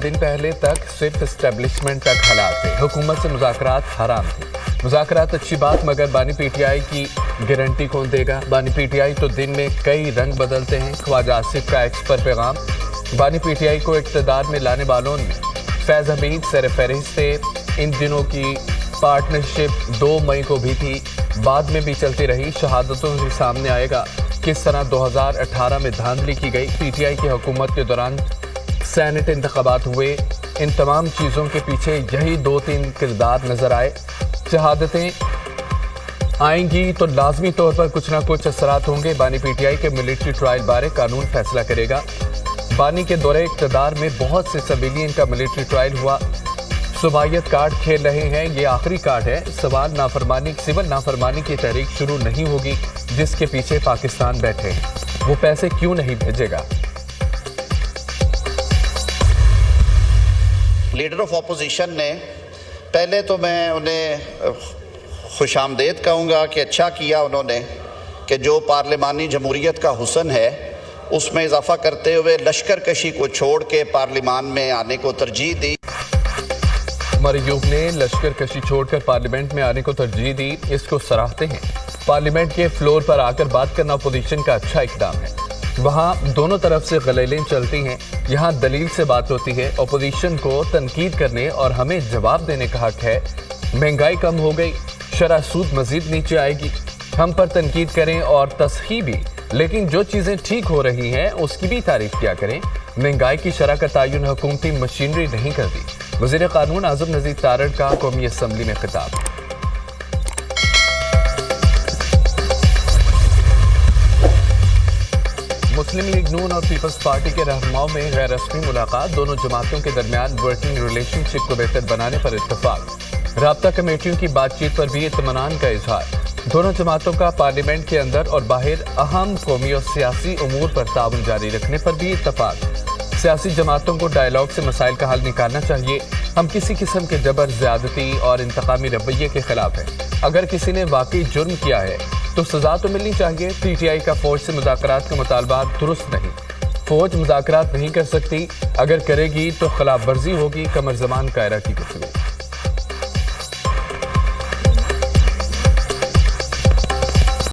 चंद दिन पहले तक सिर्फ एस्टेब्लिशमेंट तक हालात थे। हुकूमत से मुज़ाकरात हराम थे। मुज़ाकरात अच्छी बात, मगर बानी पीटीआई की गारंटी कौन देगा? बानी पीटीआई तो दिन में कई रंग बदलते हैं। ख्वाजा आसिफ का एक्स पर पैगाम। बानी पीटीआई को इक़्तिदार में लाने वालों में फैज़ हमीद सर फहरिस्त थे। इन दिनों की पार्टनरशिप 2 मई को भी थी, बाद में भी चलती रही। शहादतों से सामने आएगा किस तरह 2018 में धांधली की गई। पीटीआई की हुकूमत के दौरान सेनेट इंतखाबात हुए। इन तमाम चीज़ों के पीछे यही 2-3 किरदार नज़र आए। शहादतें आएंगी तो लाजमी तौर पर कुछ ना कुछ असरात होंगे। बानी पीटीआई के मिलिट्री ट्रायल बारे कानून फैसला करेगा। बानी के दौरे इक़्तिदार में बहुत से सिविलियन का मिलिट्री ट्रायल हुआ। सुबाइयत कार्ड खेल रहे हैं, ये आखिरी कार्ड है। सिविल नाफरमानी की तहरीक शुरू नहीं होगी जिसके पीछे पाकिस्तान बैठे हैं। वो पैसे क्यों नहीं भेजेगा? लीडर ऑफ अपोजिशन ने, पहले तो मैं उन्हें खुशामदीद कहूँगा कि अच्छा किया उन्होंने कि जो पार्लिमानी जमहूरियत का हुस्न है उसमें इजाफा करते हुए लश्कर कशी को छोड़ के पार्लिमान में आने को तरजीह दी। मरयूब ने लश्कर कशी छोड़कर पार्लियामेंट में आने को तरजीह दी, इसको सराहते हैं। पार्लियामेंट के फ्लोर पर आकर बात करना अपोजिशन का अच्छा इक़दाम है। वहाँ दोनों तरफ से गलेलें चलती हैं, यहाँ दलील से बात होती है। अपोजिशन को तनकीद करने और हमें जवाब देने का हक है। महंगाई कम हो गई, शरह सूद मजीद नीचे आएगी, हम पर तनकीद करें और तस्हीह भी, लेकिन जो चीज़ें ठीक हो रही हैं उसकी भी तारीफ किया करें। महंगाई की शरह का तयन हुकूमती मशीनरी नहीं करती। वज़ीर कानून आज़म नज़ीर तारड़ का कौमी असम्बली में खिताब। मुस्लिम लीग नून और पीपल्स पार्टी के रहनुमाओं में गैर रस्मी मुलाकात। दोनों जमातों के दरमियान वर्किंग रिलेशनशिप को बेहतर बनाने पर इत्तफाक। राब्ता कमेटियों की बातचीत पर भी इत्मीनान का इजहार। दोनों जमातों का पार्लियामेंट के अंदर और बाहर अहम कौमी और सियासी उमूर पर ताउन जारी रखने पर भी इत्तफाक। सियासी जमातों को डायलॉग से मसाइल का हल निकालना चाहिए। हम किसी किस्म के जबर, ज़्यादती और इंतकामी रवैये के खिलाफ हैं। अगर किसी ने वाकई जुर्म किया है तो सज़ा तो मिलनी चाहिए। पीटीआई का फ़ौज से मुज़ाकरात का मुतालबा दुरुस्त नहीं। फ़ौज मुज़ाकरात नहीं कर सकती, अगर करेगी तो खिलाफ वर्जी होगी। कमर ज़मान कायरा की गुफ्तगू।